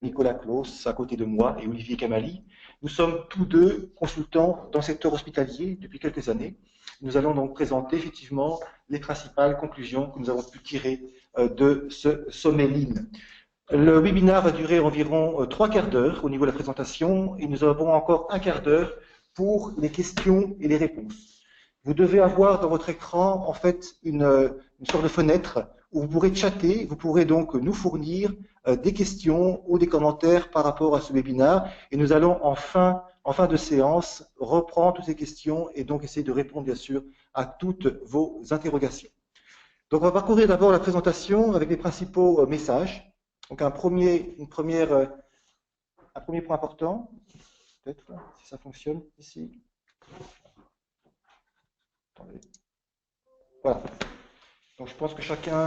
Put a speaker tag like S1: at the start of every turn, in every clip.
S1: Nicolas Claus à côté de moi et Olivier Camali. Nous sommes tous deux consultants dans le secteur hospitalier depuis quelques années. Nous allons donc présenter effectivement les principales conclusions que nous avons pu tirer de ce sommet Lean. Le webinaire va durer environ 3/4 d'heure au niveau de la présentation et nous avons encore 1/4 d'heure pour les questions et les réponses. Vous devez avoir dans votre écran en fait une sorte de fenêtre où vous pourrez chatter, vous pourrez donc nous fournir des questions ou des commentaires par rapport à ce webinaire et nous allons en fin de séance reprendre toutes ces questions et donc essayer de répondre bien sûr à toutes vos interrogations. Donc on va parcourir d'abord la présentation avec les principaux messages. Donc un premier point important, peut-être si ça fonctionne ici. Attendez. Voilà. Donc je pense que chacun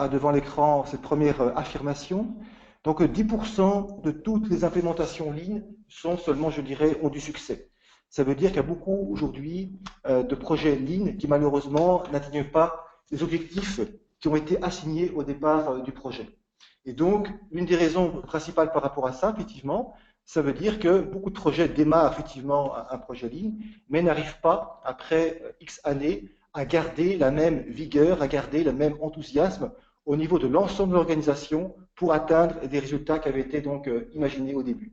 S1: a devant l'écran cette première affirmation. Donc 10% de toutes les implémentations Lean sont seulement, je dirais, ont du succès. Ça veut dire qu'il y a beaucoup aujourd'hui de projets Lean qui malheureusement n'atteignent pas les objectifs qui ont été assignés au départ du projet. Et donc, l'une des raisons principales par rapport à ça, effectivement, ça veut dire que beaucoup de projets démarrent effectivement un projet Lean, mais n'arrivent pas, après X années, à garder la même vigueur, à garder le même enthousiasme au niveau de l'ensemble de l'organisation pour atteindre des résultats qui avaient été donc imaginés au début.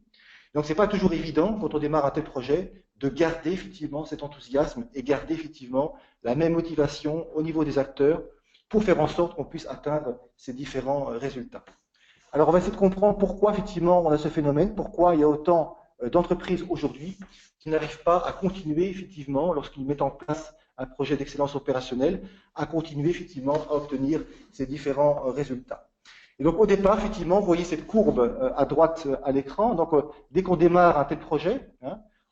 S1: Donc, c'est pas toujours évident, quand on démarre un tel projet, de garder effectivement cet enthousiasme et garder effectivement la même motivation au niveau des acteurs pour faire en sorte qu'on puisse atteindre ces différents résultats. Alors, on va essayer de comprendre pourquoi, effectivement, on a ce phénomène, pourquoi il y a autant d'entreprises aujourd'hui qui n'arrivent pas à continuer, effectivement, lorsqu'ils mettent en place un projet d'excellence opérationnelle, à continuer, effectivement, à obtenir ces différents résultats. Et donc, au départ, effectivement, vous voyez cette courbe à droite à l'écran. Donc, dès qu'on démarre un tel projet,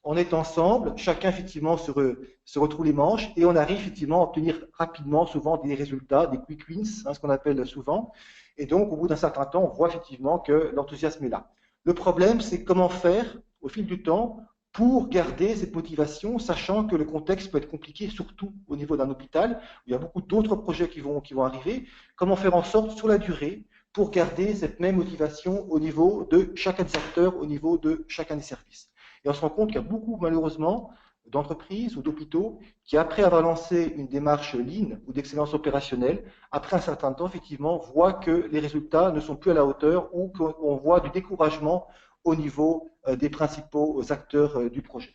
S1: on est ensemble, chacun, effectivement, se retrouve les manches et on arrive, effectivement, à obtenir rapidement, souvent, des résultats, des quick wins, ce qu'on appelle souvent. Et donc, au bout d'un certain temps, on voit effectivement que l'enthousiasme est là. Le problème, c'est comment faire, au fil du temps, pour garder cette motivation, sachant que le contexte peut être compliqué, surtout au niveau d'un hôpital, où il y a beaucoup d'autres projets qui vont arriver. Comment faire en sorte, sur la durée, pour garder cette même motivation au niveau de chacun des acteurs, au niveau de chacun des services. Et on se rend compte qu'il y a beaucoup, malheureusement, d'entreprises ou d'hôpitaux qui, après avoir lancé une démarche Lean ou d'excellence opérationnelle, après un certain temps, effectivement, voient que les résultats ne sont plus à la hauteur ou qu'on voit du découragement au niveau des principaux acteurs du projet.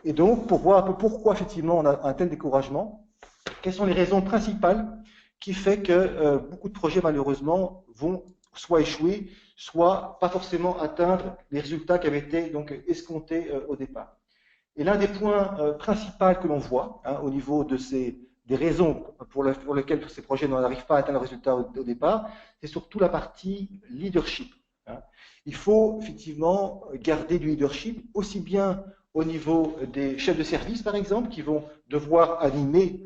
S1: Et donc, pour voir un peu pourquoi, effectivement, on a un tel découragement, quelles sont les raisons principales qui font que beaucoup de projets, malheureusement, vont soit échouer, soit pas forcément atteindre les résultats qui avaient été donc escomptés au départ. Et l'un des points principaux que l'on voit au niveau de des raisons pour lesquelles ces projets n'arrivent pas à atteindre le résultat au départ, c'est surtout la partie leadership. Il faut effectivement garder du leadership, aussi bien au niveau des chefs de service, par exemple, qui vont devoir animer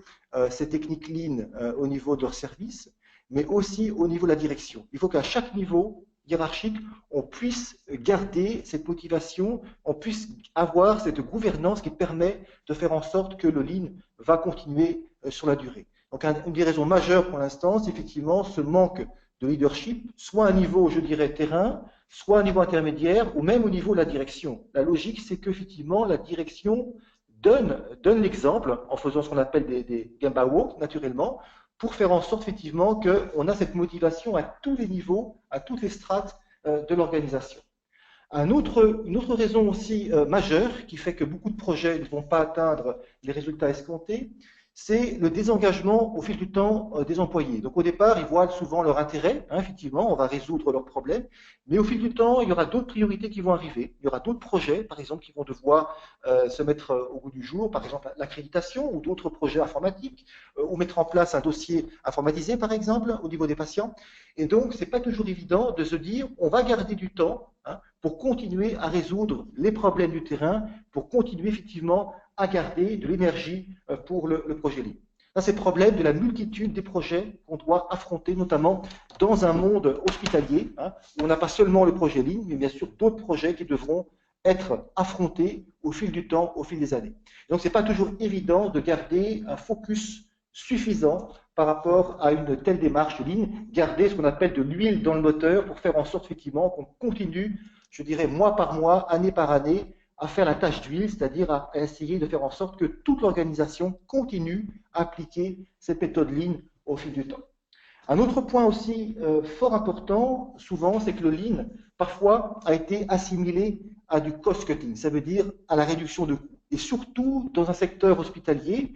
S1: ces techniques Lean au niveau de leur service, mais aussi au niveau de la direction. Il faut qu'à chaque niveau hiérarchique, on puisse garder cette motivation, on puisse avoir cette gouvernance qui permet de faire en sorte que le Lean va continuer sur la durée. Donc, une des raisons majeures pour l'instant, c'est effectivement ce manque de leadership, soit à un niveau, je dirais, terrain, soit à un niveau intermédiaire, ou même au niveau de la direction. La logique, c'est qu'effectivement, la direction donne l'exemple en faisant ce qu'on appelle des Gemba Walk, naturellement, pour faire en sorte effectivement qu'on a cette motivation à tous les niveaux, à toutes les strates de l'organisation. Une autre raison aussi majeure qui fait que beaucoup de projets ne vont pas atteindre les résultats escomptés, c'est le désengagement au fil du temps des employés. Donc au départ, ils voient souvent leur intérêt, effectivement, on va résoudre leurs problèmes, mais au fil du temps, il y aura d'autres priorités qui vont arriver. Il y aura d'autres projets, par exemple, qui vont devoir se mettre au goût du jour, par exemple l'accréditation ou d'autres projets informatiques, ou mettre en place un dossier informatisé, par exemple, au niveau des patients. Et donc, ce n'est pas toujours évident de se dire, on va garder du temps pour continuer à résoudre les problèmes du terrain, pour continuer effectivement à garder de l'énergie pour le projet Lean. Ça, c'est le problème de la multitude des projets qu'on doit affronter, notamment dans un monde hospitalier, où on n'a pas seulement le projet Lean, mais bien sûr d'autres projets qui devront être affrontés au fil du temps, au fil des années. Donc, ce n'est pas toujours évident de garder un focus suffisant par rapport à une telle démarche Lean, garder ce qu'on appelle de l'huile dans le moteur pour faire en sorte effectivement qu'on continue, je dirais mois par mois, année par année, à faire la tâche d'huile, c'est-à-dire à essayer de faire en sorte que toute l'organisation continue à appliquer cette méthode Lean au fil du temps. Un autre point aussi fort important, souvent, c'est que le Lean, parfois, a été assimilé à du cost-cutting, ça veut dire à la réduction de coûts. Et surtout dans un secteur hospitalier,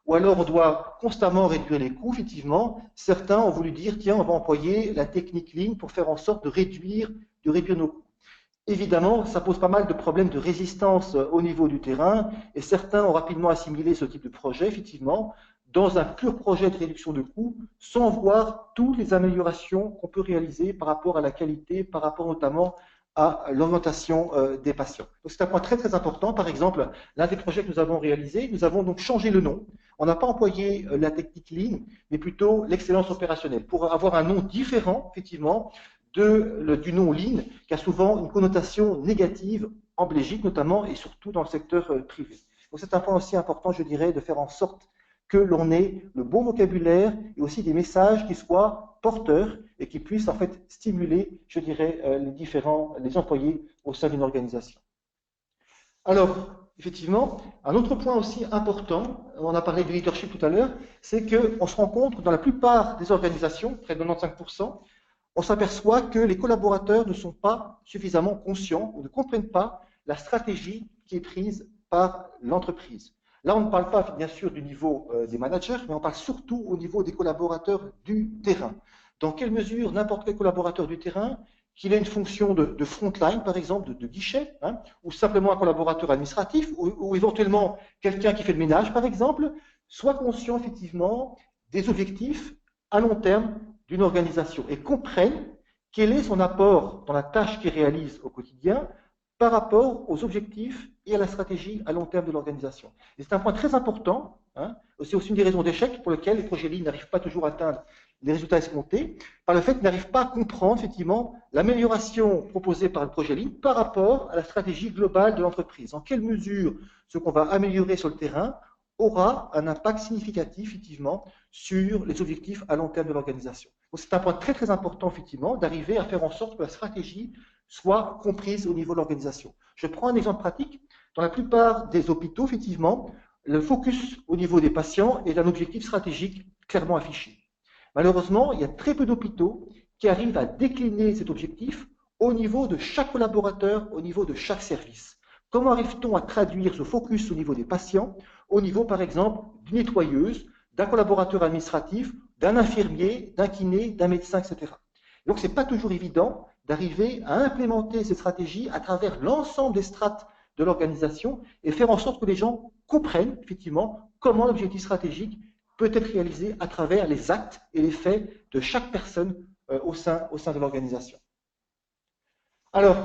S1: où alors on doit constamment réduire les coûts, effectivement, certains ont voulu dire, tiens, on va employer la technique Lean pour faire en sorte de réduire nos coûts. Évidemment, ça pose pas mal de problèmes de résistance au niveau du terrain, et certains ont rapidement assimilé ce type de projet, effectivement, dans un pur projet de réduction de coûts, sans voir toutes les améliorations qu'on peut réaliser par rapport à la qualité, par rapport notamment à l'orientation des patients. Donc c'est un point très très important. Par exemple, l'un des projets que nous avons réalisé, nous avons donc changé le nom. On n'a pas employé la technique Lean, mais plutôt l'excellence opérationnelle, pour avoir un nom différent, effectivement, du nom Lean, qui a souvent une connotation négative en Belgique notamment, et surtout dans le secteur privé. Donc c'est un point aussi important, je dirais, de faire en sorte que l'on ait le bon vocabulaire et aussi des messages qui soient porteurs et qui puissent en fait stimuler, je dirais, les employés au sein d'une organisation. Alors, effectivement, un autre point aussi important, on a parlé du leadership tout à l'heure, c'est qu'on se rend compte que dans la plupart des organisations, près de 95%, on s'aperçoit que les collaborateurs ne sont pas suffisamment conscients ou ne comprennent pas la stratégie qui est prise par l'entreprise. Là, on ne parle pas, bien sûr, du niveau des managers, mais on parle surtout au niveau des collaborateurs du terrain. Dans quelle mesure n'importe quel collaborateur du terrain, qu'il ait une fonction de frontline, par exemple, de guichet, hein, ou simplement un collaborateur administratif, ou éventuellement quelqu'un qui fait le ménage, par exemple, soit conscient, effectivement, des objectifs à long terme d'une organisation et comprenne quel est son apport dans la tâche qu'il réalise au quotidien par rapport aux objectifs et à la stratégie à long terme de l'organisation. Et c'est un point très important, hein, c'est aussi une des raisons d'échec pour lesquelles les projets Lean n'arrivent pas toujours à atteindre les résultats escomptés, par le fait qu'ils n'arrivent pas à comprendre effectivement l'amélioration proposée par le projet Lean par rapport à la stratégie globale de l'entreprise. En quelle mesure ce qu'on va améliorer sur le terrain aura un impact significatif effectivement sur les objectifs à long terme de l'organisation. Donc c'est un point très très important effectivement d'arriver à faire en sorte que la stratégie soit comprise au niveau de l'organisation. Je prends un exemple pratique. Dans la plupart des hôpitaux, effectivement, le focus au niveau des patients est un objectif stratégique clairement affiché. Malheureusement, il y a très peu d'hôpitaux qui arrivent à décliner cet objectif au niveau de chaque collaborateur, au niveau de chaque service. Comment arrive-t-on à traduire ce focus au niveau des patients, au niveau, par exemple, d'une nettoyeuse, d'un collaborateur administratif, d'un infirmier, d'un kiné, d'un médecin, etc. Donc, ce n'est pas toujours évident d'arriver à implémenter ces stratégies à travers l'ensemble des strates de l'organisation et faire en sorte que les gens comprennent effectivement comment l'objectif stratégique peut être réalisé à travers les actes et les faits de chaque personne au sein de l'organisation. Alors,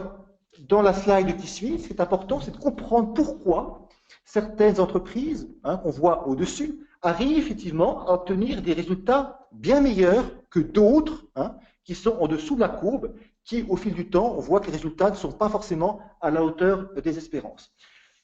S1: dans la slide qui suit, ce qui est important, c'est de comprendre pourquoi certaines entreprises, hein, qu'on voit au-dessus, arrivent effectivement à obtenir des résultats bien meilleurs que d'autres, hein, qui sont en dessous de la courbe, qui, au fil du temps, on voit que les résultats ne sont pas forcément à la hauteur des espérances.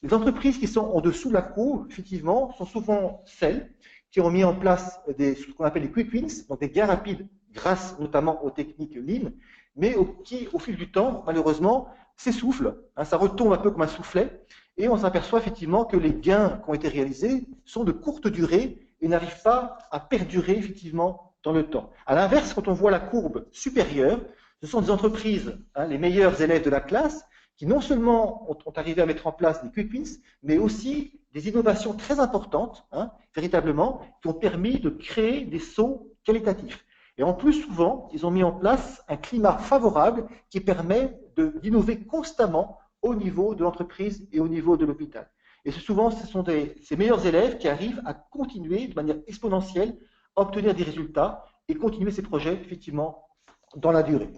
S1: Les entreprises qui sont en dessous de la courbe, effectivement, sont souvent celles qui ont mis en place ce qu'on appelle les quick wins, donc des gains rapides grâce notamment aux techniques Lean, mais qui, au fil du temps, malheureusement, s'essoufflent. Hein, ça retombe un peu comme un soufflet, et on s'aperçoit effectivement que les gains qui ont été réalisés sont de courte durée et n'arrivent pas à perdurer effectivement dans le temps. À l'inverse, quand on voit la courbe supérieure, ce sont des entreprises, hein, les meilleurs élèves de la classe, qui non seulement ont arrivé à mettre en place des quick wins, mais aussi des innovations très importantes, hein, véritablement, qui ont permis de créer des sauts qualitatifs. Et en plus, souvent, ils ont mis en place un climat favorable qui permet d'innover constamment au niveau de l'entreprise et au niveau de l'hôpital. Et souvent, ce sont ces meilleurs élèves qui arrivent à continuer de manière exponentielle à obtenir des résultats et continuer ces projets, effectivement, dans la durée.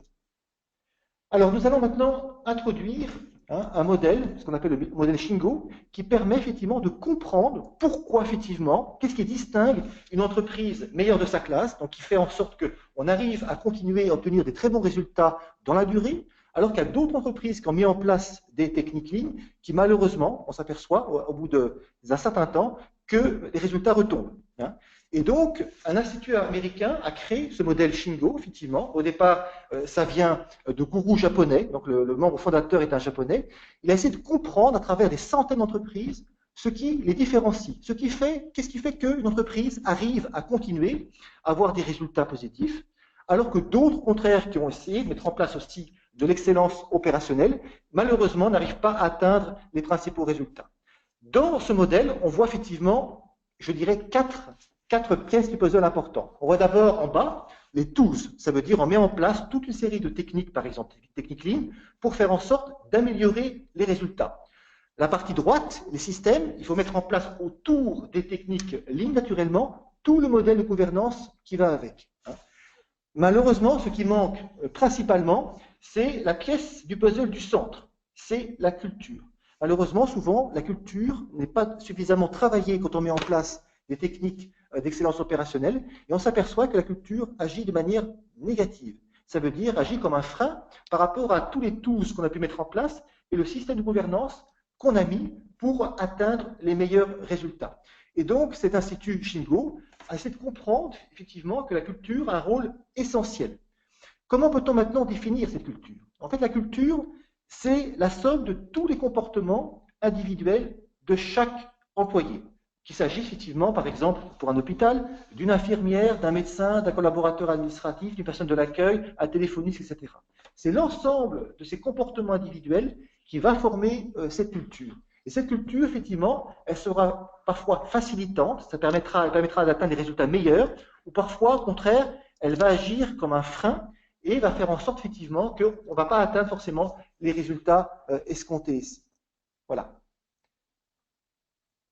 S1: Alors, nous allons maintenant introduire un modèle, ce qu'on appelle le modèle Shingo, qui permet effectivement de comprendre pourquoi, effectivement, qu'est-ce qui distingue une entreprise meilleure de sa classe, donc qui fait en sorte qu'on arrive à continuer à obtenir des très bons résultats dans la durée, alors qu'il y a d'autres entreprises qui ont mis en place des techniques Lean qui, malheureusement, on s'aperçoit au bout d'un certain temps, que les résultats retombent. Hein. Et donc, un institut américain a créé ce modèle Shingo, effectivement. Au départ, ça vient de gourous japonais, donc le membre fondateur est un japonais. Il a essayé de comprendre à travers des centaines d'entreprises ce qui les différencie, qu'est-ce qui fait qu'une entreprise arrive à continuer à avoir des résultats positifs, alors que d'autres, au contraire, qui ont essayé de mettre en place aussi de l'excellence opérationnelle, malheureusement n'arrivent pas à atteindre les principaux résultats. Dans ce modèle, on voit effectivement, je dirais, quatre pièces du puzzle importantes. On voit d'abord en bas les tools, ça veut dire on met en place toute une série de techniques, par exemple techniques lean, pour faire en sorte d'améliorer les résultats. La partie droite, les systèmes, il faut mettre en place autour des techniques lean, naturellement, tout le modèle de gouvernance qui va avec. Malheureusement, ce qui manque principalement, c'est la pièce du puzzle du centre, c'est la culture. Malheureusement, souvent, la culture n'est pas suffisamment travaillée quand on met en place des techniques d'excellence opérationnelle, et on s'aperçoit que la culture agit de manière négative. Ça veut dire agit comme un frein par rapport à tous les tools qu'on a pu mettre en place et le système de gouvernance qu'on a mis pour atteindre les meilleurs résultats. Et donc, cet institut Shingo a essayé de comprendre effectivement que la culture a un rôle essentiel. Comment peut-on maintenant définir cette culture? En fait, la culture, c'est la somme de tous les comportements individuels de chaque employé. Qu'il s'agisse effectivement, par exemple, pour un hôpital, d'une infirmière, d'un médecin, d'un collaborateur administratif, d'une personne de l'accueil, un téléphoniste, etc. C'est l'ensemble de ces comportements individuels qui va former cette culture. Et cette culture, effectivement, elle sera parfois facilitante, elle permettra d'atteindre des résultats meilleurs, ou parfois, au contraire, elle va agir comme un frein et va faire en sorte, effectivement, qu'on ne va pas atteindre forcément les résultats escomptés ici. Voilà.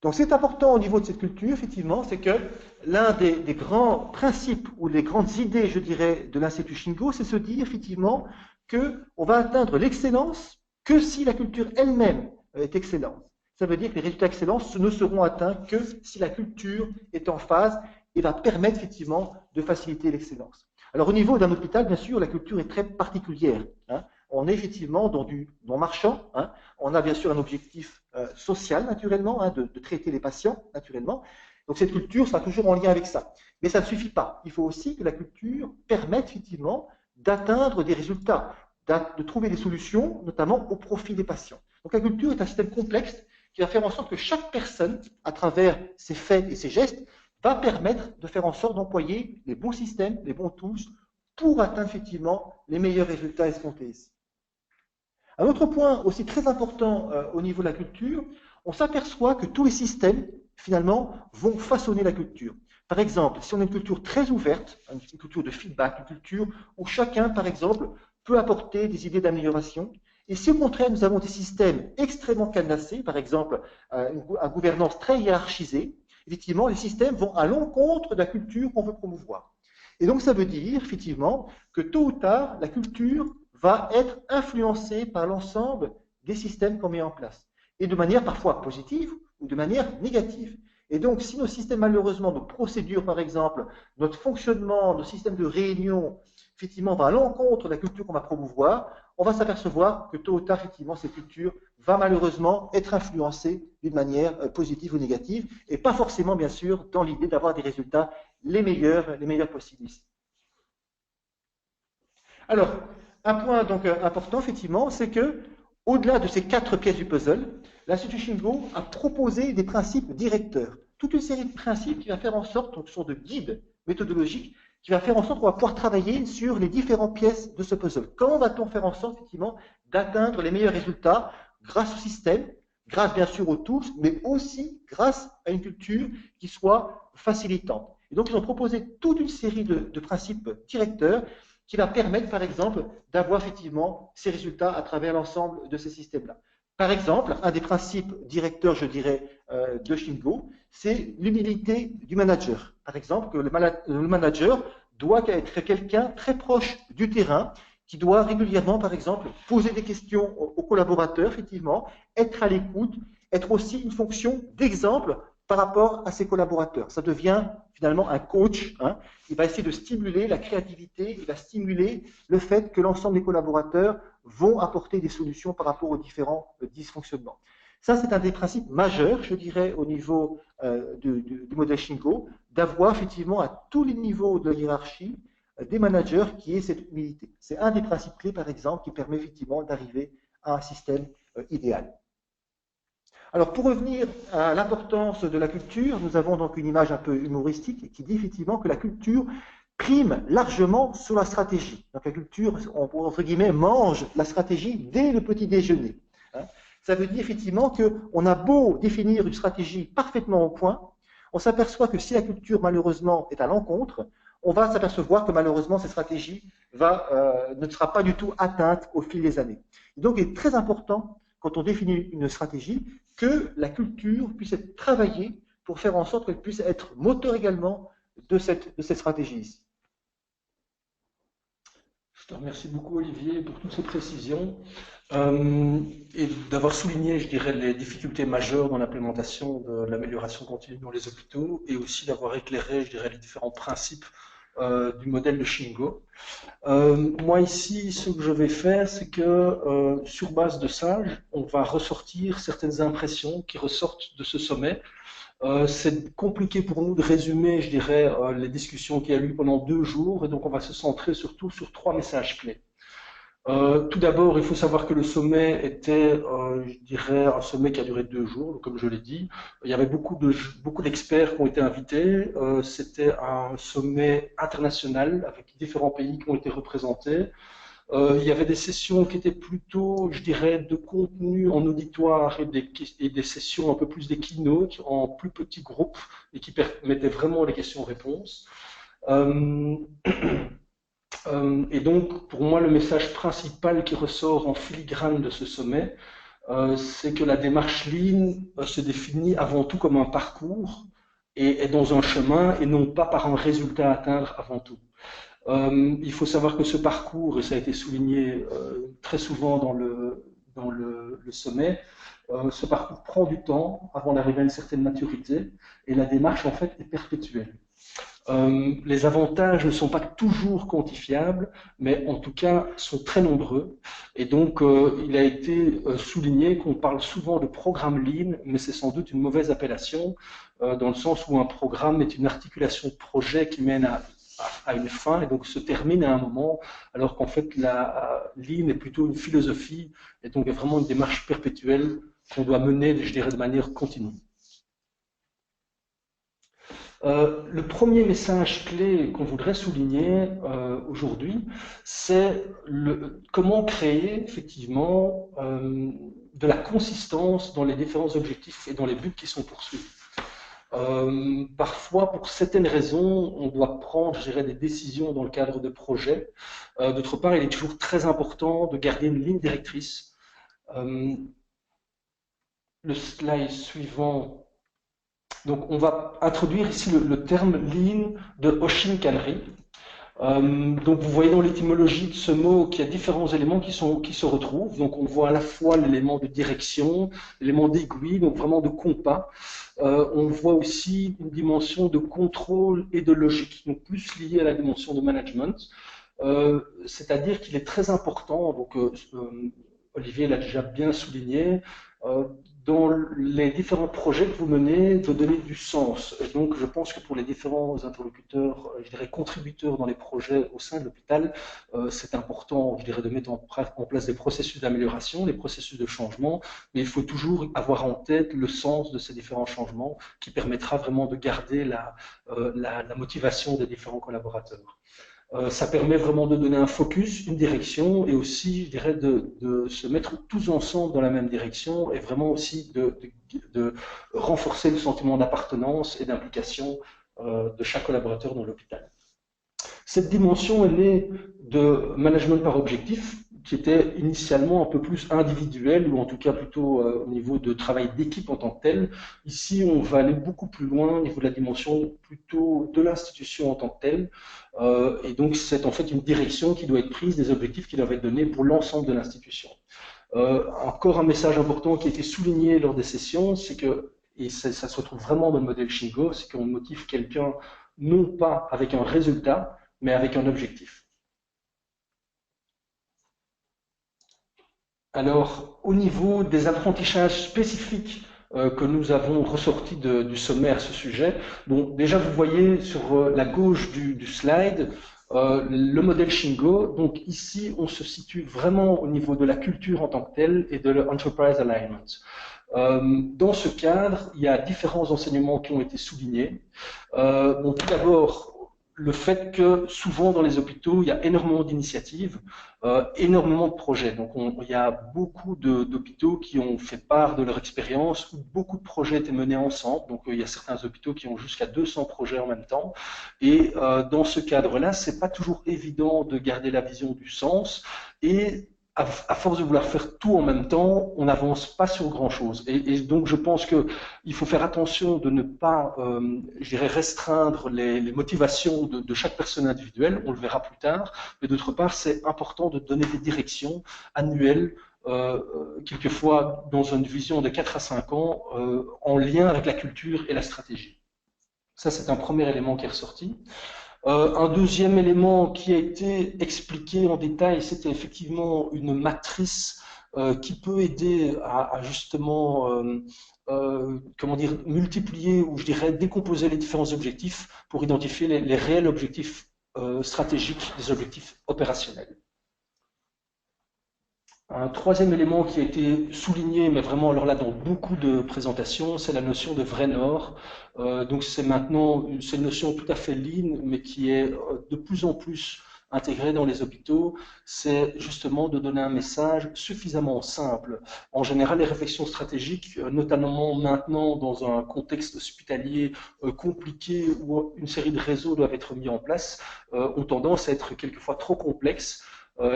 S1: Donc, c'est important au niveau de cette culture, effectivement, c'est que l'un des grands principes ou les grandes idées, je dirais, de l'Institut Shingo, c'est se dire, effectivement, qu'on va atteindre l'excellence que si la culture elle-même est excellente. Ça veut dire que les résultats d'excellence ne seront atteints que si la culture est en phase et va permettre, effectivement, de faciliter l'excellence. Alors, au niveau d'un hôpital, bien sûr, la culture est très particulière. Hein. On est effectivement dans du non-marchand. Hein. On a bien sûr un objectif social, naturellement, hein, de traiter les patients, naturellement. Donc cette culture sera toujours en lien avec ça. Mais ça ne suffit pas. Il faut aussi que la culture permette effectivement d'atteindre des résultats, de trouver des solutions, notamment au profit des patients. Donc la culture est un système complexe qui va faire en sorte que chaque personne, à travers ses faits et ses gestes, va permettre de faire en sorte d'employer les bons systèmes, les bons tools, pour atteindre effectivement les meilleurs résultats escomptés ici. Un autre point aussi très important au niveau de la culture, on s'aperçoit que tous les systèmes, finalement, vont façonner la culture. Par exemple, si on a une culture très ouverte, une culture de feedback, une culture où chacun, par exemple, peut apporter des idées d'amélioration, et si au contraire, nous avons des systèmes extrêmement cadenassés, par exemple, une gouvernance très hiérarchisée, effectivement, les systèmes vont à l'encontre de la culture qu'on veut promouvoir. Et donc, ça veut dire, effectivement, que tôt ou tard, la culture va être influencée par l'ensemble des systèmes qu'on met en place, et de manière parfois positive ou de manière négative. Et donc, si nos systèmes, malheureusement, nos procédures, par exemple, notre fonctionnement, nos systèmes de réunion, effectivement, va à l'encontre de la culture qu'on va promouvoir, on va s'apercevoir que tôt ou tard, effectivement, cette culture va malheureusement être influencée d'une manière positive ou négative, et pas forcément, bien sûr, dans l'idée d'avoir des résultats les meilleurs possibles ici. Alors, un point donc important, effectivement, c'est que, au-delà de ces 4 pièces du puzzle, l'Institut Shingo a proposé des principes directeurs. Toute une série de principes qui va faire en sorte, donc, sur de guides méthodologiques, qui va faire en sorte qu'on va pouvoir travailler sur les différentes pièces de ce puzzle. Comment va-t-on faire en sorte, effectivement, d'atteindre les meilleurs résultats grâce au système, grâce bien sûr aux tools, mais aussi grâce à une culture qui soit facilitante. Et donc, ils ont proposé toute une série de principes directeurs qui va permettre, par exemple, d'avoir effectivement ces résultats à travers l'ensemble de ces systèmes-là. Par exemple, un des principes directeurs, je dirais, de Shingo, c'est l'humilité du manager. Par exemple, que le manager doit être quelqu'un très proche du terrain, qui doit régulièrement, par exemple, poser des questions aux collaborateurs, effectivement, être à l'écoute, être aussi une fonction d'exemple par rapport à ses collaborateurs. Ça devient finalement un coach. Hein. Il va essayer de stimuler la créativité, il va stimuler le fait que l'ensemble des collaborateurs vont apporter des solutions par rapport aux différents dysfonctionnements. Ça, c'est un des principes majeurs, je dirais, au niveau du modèle Shingo, d'avoir effectivement à tous les niveaux de la hiérarchie des managers qui aient cette humilité. C'est un des principes clés, par exemple, qui permet effectivement d'arriver à un système idéal. Alors, pour revenir à l'importance de la culture, nous avons donc une image un peu humoristique qui dit effectivement que la culture prime largement sur la stratégie. Donc, la culture, entre guillemets, mange la stratégie dès le petit déjeuner. Ça veut dire effectivement qu'on a beau définir une stratégie parfaitement au point, on s'aperçoit que si la culture, malheureusement, est à l'encontre, on va s'apercevoir que malheureusement, cette stratégie ne sera pas du tout atteinte au fil des années. Et donc, il est très important, quand on définit une stratégie, que la culture puisse être travaillée pour faire en sorte qu'elle puisse être moteur également de cette stratégie-ci.
S2: Je te remercie beaucoup, Olivier, pour toutes ces précisions et d'avoir souligné, je dirais, les difficultés majeures dans l'implémentation de l'amélioration continue dans les hôpitaux et aussi d'avoir éclairé, je dirais, les différents principes du modèle de Shingo. Moi ici, ce que je vais faire, c'est que sur base de ça, on va ressortir certaines impressions qui ressortent de ce sommet. C'est compliqué pour nous de résumer, je dirais, les discussions qu'il y a eu pendant 2 jours, et donc on va se centrer surtout sur 3 messages clés. Tout d'abord, il faut savoir que le sommet était, je dirais, un sommet qui a duré 2 jours, comme je l'ai dit. Il y avait beaucoup d'experts qui ont été invités. C'était un sommet international avec différents pays qui ont été représentés. Il y avait des sessions qui étaient plutôt, je dirais, de contenu en auditoire et des sessions un peu plus des keynotes en plus petits groupes et qui permettaient vraiment les questions-réponses. Et donc, pour moi, le message principal qui ressort en filigrane de ce sommet, c'est que la démarche Lean se définit avant tout comme un parcours et est dans un chemin et non pas par un résultat à atteindre avant tout. Il faut savoir que ce parcours, et ça a été souligné très souvent dans le sommet, ce parcours prend du temps avant d'arriver à une certaine maturité et la démarche en fait est perpétuelle. Les avantages ne sont pas toujours quantifiables, mais en tout cas sont très nombreux. Et donc, il a été souligné qu'on parle souvent de programme Lean, mais c'est sans doute une mauvaise appellation, dans le sens où un programme est une articulation de projet qui mène à une fin et donc se termine à un moment, alors qu'en fait la Lean est plutôt une philosophie et donc est vraiment une démarche perpétuelle qu'on doit mener, je dirais, de manière continue. Le premier message clé qu'on voudrait souligner aujourd'hui, c'est comment créer effectivement de la consistance dans les différents objectifs et dans les buts qui sont poursuivis. Parfois, pour certaines raisons, on doit prendre, je dirais, des décisions dans le cadre de projets. D'autre part, il est toujours très important de garder une ligne directrice. Le slide suivant. Donc, on va introduire ici le terme Lean de Oshin-Kanri. Donc, vous voyez dans l'étymologie de ce mot qu'il y a différents éléments qui se retrouvent. Donc, on voit à la fois l'élément de direction, l'élément d'aiguille, donc vraiment de compas. On voit aussi une dimension de contrôle et de logique, donc plus liée à la dimension de management. C'est-à-dire qu'il est très important, donc Olivier l'a déjà bien souligné, dans les différents projets que vous menez, de donner du sens. Et donc, je pense que pour les différents interlocuteurs, je dirais contributeurs dans les projets au sein de l'hôpital, c'est important, je dirais, de mettre en place des processus d'amélioration, des processus de changement, mais il faut toujours avoir en tête le sens de ces différents changements qui permettra vraiment de garder la motivation des différents collaborateurs. Ça permet vraiment de donner un focus, une direction et aussi, je dirais, de se mettre tous ensemble dans la même direction et vraiment aussi de renforcer le sentiment d'appartenance et d'implication de chaque collaborateur dans l'hôpital. Cette dimension est née de management par objectif, qui était initialement un peu plus individuel, ou en tout cas plutôt au niveau de travail d'équipe en tant que tel. Ici, on va aller beaucoup plus loin au niveau de la dimension plutôt de l'institution en tant que telle. Et donc, c'est en fait une direction qui doit être prise, des objectifs qui doivent être donnés pour l'ensemble de l'institution. Encore un message important qui a été souligné lors des sessions, c'est que, et ça se retrouve vraiment dans le modèle Shingo, c'est qu'on motive quelqu'un non pas avec un résultat, mais avec un objectif. Alors, au niveau des apprentissages spécifiques que nous avons ressortis du sommet à ce sujet, bon, déjà vous voyez sur la gauche du slide le modèle Shingo. Donc ici, on se situe vraiment au niveau de la culture en tant que telle et de l'enterprise alignment. Dans ce cadre, il y a différents enseignements qui ont été soulignés. Bon, tout d'abord, le fait que souvent dans les hôpitaux, il y a énormément d'initiatives, énormément de projets. Donc il y a beaucoup d'hôpitaux qui ont fait part de leur expérience, où beaucoup de projets étaient menés ensemble. Donc il y a certains hôpitaux qui ont jusqu'à 200 projets en même temps. Et dans ce cadre-là, c'est pas toujours évident de garder la vision du sens. Et à force de vouloir faire tout en même temps, on n'avance pas sur grand-chose. Et donc, je pense qu'il faut faire attention de ne pas, je dirais, restreindre les motivations de chaque personne individuelle. On le verra plus tard. Mais d'autre part, c'est important de donner des directions annuelles, quelquefois dans une vision de 4 à 5 ans, en lien avec la culture et la stratégie. Ça, c'est un premier élément qui est ressorti. Un deuxième élément qui a été expliqué en détail, c'était effectivement une matrice qui peut aider à justement, comment dire, multiplier ou je dirais décomposer les différents objectifs pour identifier les réels objectifs stratégiques, des objectifs opérationnels. Un troisième élément qui a été souligné, mais vraiment alors là dans beaucoup de présentations, c'est la notion de vrai nord. Donc c'est maintenant une notion tout à fait lean, mais qui est de plus en plus intégrée dans les hôpitaux. C'est justement de donner un message suffisamment simple. En général, les réflexions stratégiques, notamment maintenant dans un contexte hospitalier compliqué où une série de réseaux doivent être mis en place, ont tendance à être quelquefois trop complexes.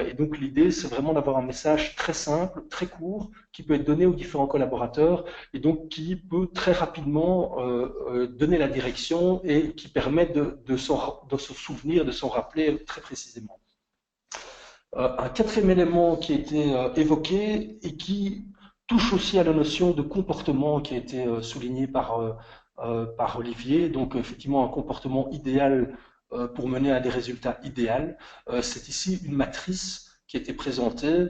S2: Et donc l'idée, c'est vraiment d'avoir un message très simple, très court, qui peut être donné aux différents collaborateurs et donc qui peut très rapidement donner la direction et qui permet de se souvenir, de s'en rappeler très précisément. Un quatrième élément qui a été évoqué et qui touche aussi à la notion de comportement qui a été souligné par Olivier, donc effectivement un comportement idéal pour mener à des résultats idéaux. C'est ici une matrice qui a été présentée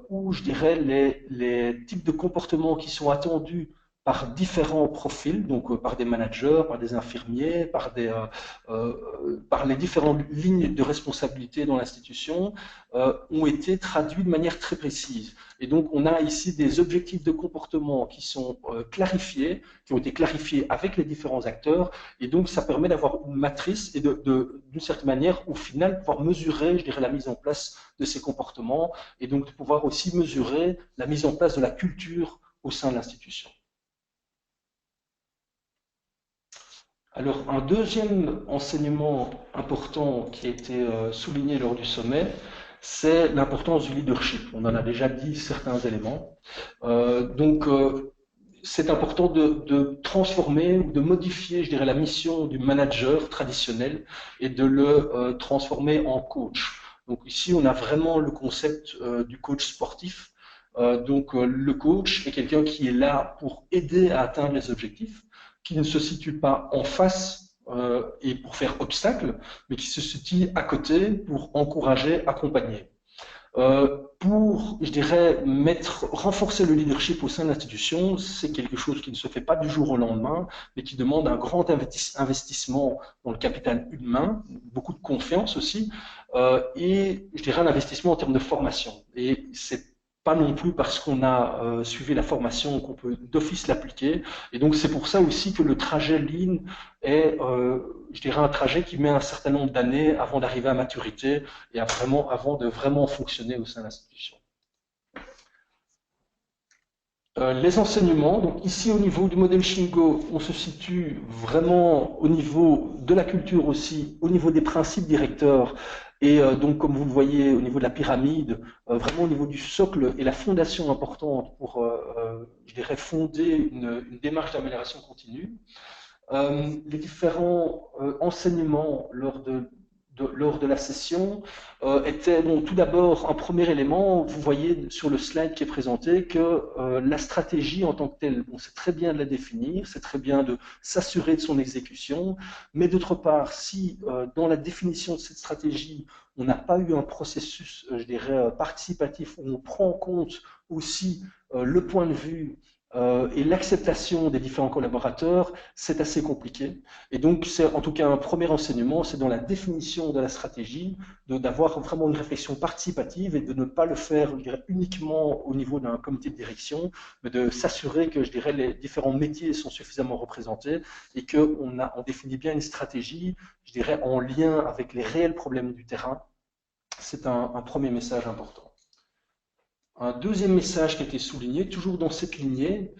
S2: où je dirais les types de comportements qui sont attendus par différents profils, donc par des managers, par des infirmiers, par les différentes lignes de responsabilité dans l'institution, ont été traduits de manière très précise. Et donc, on a ici des objectifs de comportement qui sont clarifiés, qui ont été clarifiés avec les différents acteurs, et donc ça permet d'avoir une matrice et d'une certaine manière, au final, pouvoir mesurer, je dirais, la mise en place de ces comportements, et donc de pouvoir aussi mesurer la mise en place de la culture au sein de l'institution. Alors, un deuxième enseignement important qui a été souligné lors du sommet, c'est l'importance du leadership. On en a déjà dit certains éléments. C'est important de transformer ou de modifier, je dirais, la mission du manager traditionnel et de le transformer en coach. Donc ici, on a vraiment le concept du coach sportif. Le coach est quelqu'un qui est là pour aider à atteindre les objectifs, qui ne se situe pas en face et pour faire obstacle, mais qui se situe à côté pour encourager, accompagner. Pour, je dirais, renforcer le leadership au sein de l'institution, c'est quelque chose qui ne se fait pas du jour au lendemain, mais qui demande un grand investissement dans le capital humain, beaucoup de confiance aussi, et je dirais un investissement en termes de formation. Et c'est pas non plus parce qu'on a suivi la formation qu'on peut d'office l'appliquer. Et donc c'est pour ça aussi que le trajet Lean est, je dirais, un trajet qui met un certain nombre d'années avant d'arriver à maturité et avant de vraiment fonctionner au sein de l'institution. Les enseignements, donc ici au niveau du modèle Shingo, on se situe vraiment au niveau de la culture aussi, au niveau des principes directeurs et donc comme vous le voyez au niveau de la pyramide, vraiment au niveau du socle et la fondation importante pour, je dirais, fonder une démarche d'amélioration continue. Les différents enseignements lors lors de la session était donc tout d'abord un premier élément. Vous voyez sur le slide qui est présenté que la stratégie en tant que telle, bon, c'est très bien de la définir, c'est très bien de s'assurer de son exécution, mais d'autre part, si dans la définition de cette stratégie, on n'a pas eu un processus, je dirais, participatif où on prend en compte aussi le point de vue et l'acceptation des différents collaborateurs, c'est assez compliqué. Et donc, c'est en tout cas un premier enseignement, c'est dans la définition de la stratégie, d'avoir vraiment une réflexion participative et de ne pas le faire, je dirais, uniquement au niveau d'un comité de direction, mais de s'assurer que, je dirais, les différents métiers sont suffisamment représentés et qu'on on définit bien une stratégie, je dirais, en lien avec les réels problèmes du terrain. C'est un premier message important. Un deuxième message qui a été souligné, toujours dans cette lignée,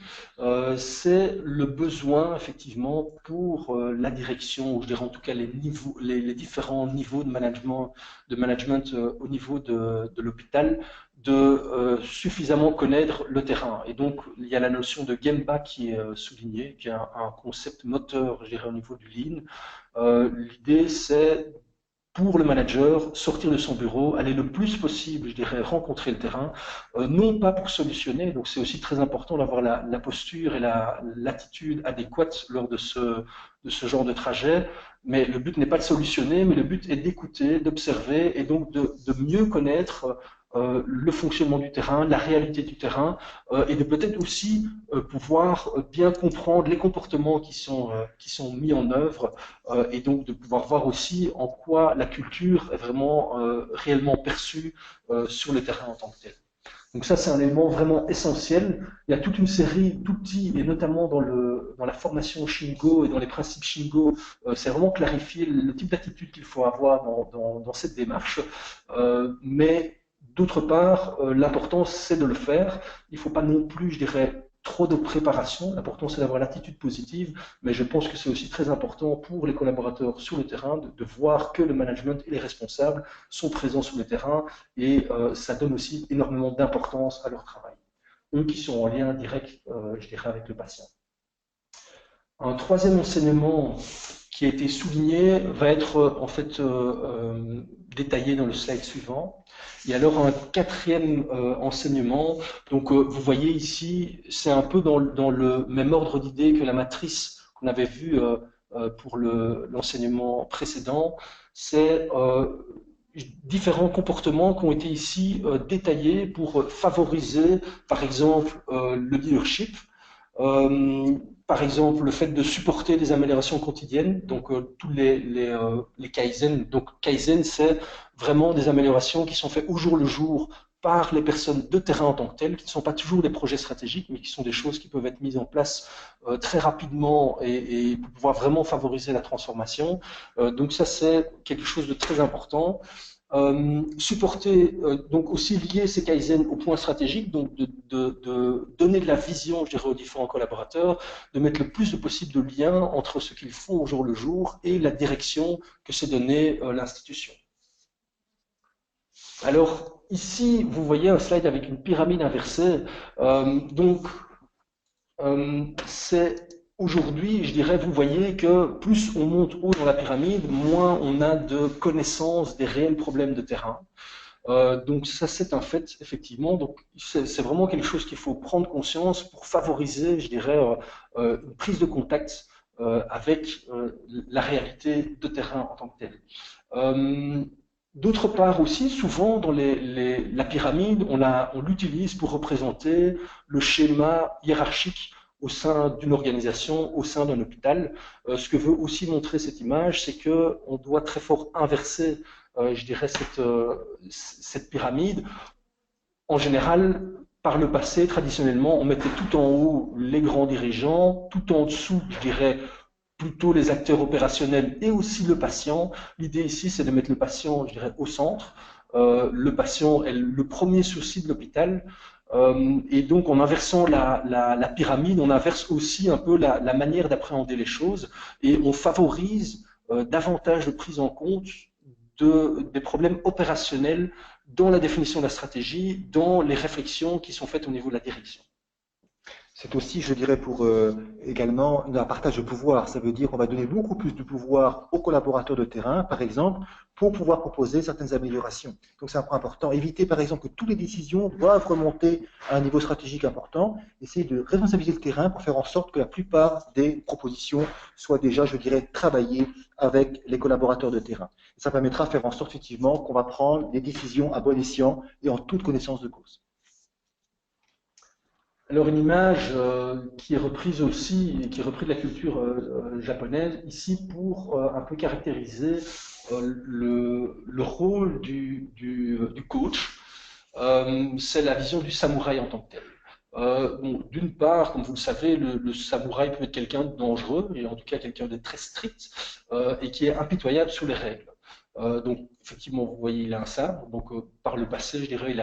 S2: c'est le besoin, effectivement, pour la direction, ou je dirais en tout cas les différents niveaux de management au niveau de l'hôpital, de suffisamment connaître le terrain. Et donc, il y a la notion de Gemba qui est soulignée, qui est un concept moteur, je dirais, au niveau du Lean. L'idée, c'est pour le manager, sortir de son bureau, aller le plus possible, je dirais, rencontrer le terrain, non pas pour solutionner, donc c'est aussi très important d'avoir la posture et l'attitude adéquate lors de ce genre de trajet, mais le but n'est pas de solutionner, mais le but est d'écouter, d'observer et donc de mieux connaître le fonctionnement du terrain, la réalité du terrain, et de peut-être aussi pouvoir bien comprendre les comportements qui sont mis en œuvre, et donc de pouvoir voir aussi en quoi la culture est vraiment réellement perçue sur le terrain en tant que tel. Donc ça, c'est un élément vraiment essentiel. Il y a toute une série d'outils, et notamment dans la formation Shingo et dans les principes Shingo, c'est vraiment clarifier le type d'attitude qu'il faut avoir dans cette démarche. Mais d'autre part, l'important, c'est de le faire. Il ne faut pas non plus, je dirais, trop de préparation. L'important, c'est d'avoir l'attitude positive, mais je pense que c'est aussi très important pour les collaborateurs sur le terrain de voir que le management et les responsables sont présents sur le terrain et ça donne aussi énormément d'importance à leur travail. Eux qui sont en lien direct, je dirais, avec le patient. Un troisième enseignement qui a été souligné va être en fait détaillé dans le slide suivant. Et alors un quatrième enseignement, donc vous voyez ici, c'est un peu dans le même ordre d'idée que la matrice qu'on avait vue pour l'enseignement précédent, c'est différents comportements qui ont été ici détaillés pour favoriser, par exemple, le leadership. Par exemple, le fait de supporter des améliorations quotidiennes, donc tous les Kaizen. Donc Kaizen, c'est vraiment des améliorations qui sont faites au jour le jour par les personnes de terrain en tant que telles, qui ne sont pas toujours des projets stratégiques, mais qui sont des choses qui peuvent être mises en place très rapidement et pour pouvoir vraiment favoriser la transformation. Donc ça, c'est quelque chose de très important. Supporter, donc aussi lier ces Kaizen au point stratégique, donc de donner de la vision, je dirais, aux différents collaborateurs, de mettre le plus de possible de liens entre ce qu'ils font au jour le jour et la direction que s'est donnée l'institution. Alors, ici, vous voyez un slide avec une pyramide inversée. C'est aujourd'hui, je dirais, vous voyez que plus on monte haut dans la pyramide, moins on a de connaissance des réels problèmes de terrain. Donc ça, c'est un fait, effectivement. Donc c'est vraiment quelque chose qu'il faut prendre conscience pour favoriser, je dirais, une prise de contact avec la réalité de terrain en tant que telle. D'autre part aussi, souvent dans la pyramide, on l'utilise pour représenter le schéma hiérarchique au sein d'une organisation, au sein d'un hôpital. Ce que veut aussi montrer cette image, c'est qu'on doit très fort inverser, je dirais, cette pyramide. En général, par le passé, traditionnellement, on mettait tout en haut les grands dirigeants, tout en dessous, je dirais, plutôt les acteurs opérationnels et aussi le patient. L'idée ici, c'est de mettre le patient, je dirais, au centre. Le patient est le premier souci de l'hôpital. Et donc, en inversant la pyramide, on inverse aussi un peu la manière d'appréhender les choses et on favorise davantage de prise en compte des problèmes opérationnels dans la définition de la stratégie, dans les réflexions qui sont faites au niveau de la direction.
S1: C'est aussi, je dirais, pour également un partage de pouvoir. Ça veut dire qu'on va donner beaucoup plus de pouvoir aux collaborateurs de terrain, par exemple, pour pouvoir proposer certaines améliorations. Donc c'est un point important. Éviter, par exemple, que toutes les décisions doivent remonter à un niveau stratégique important. Essayer de responsabiliser le terrain pour faire en sorte que la plupart des propositions soient déjà, je dirais, travaillées avec les collaborateurs de terrain. Et ça permettra de faire en sorte, effectivement, qu'on va prendre des décisions à bon escient et en toute connaissance de cause.
S2: Alors une image qui est reprise aussi, qui est reprise de la culture japonaise ici pour un peu caractériser le rôle du coach. C'est la vision du samouraï en tant que tel. Bon, d'une part, comme vous le savez, le samouraï peut être quelqu'un de dangereux, et en tout cas quelqu'un de très strict, et qui est impitoyable sous les règles. Donc, effectivement, vous voyez, il a un sabre. Donc, par le passé, je dirais, il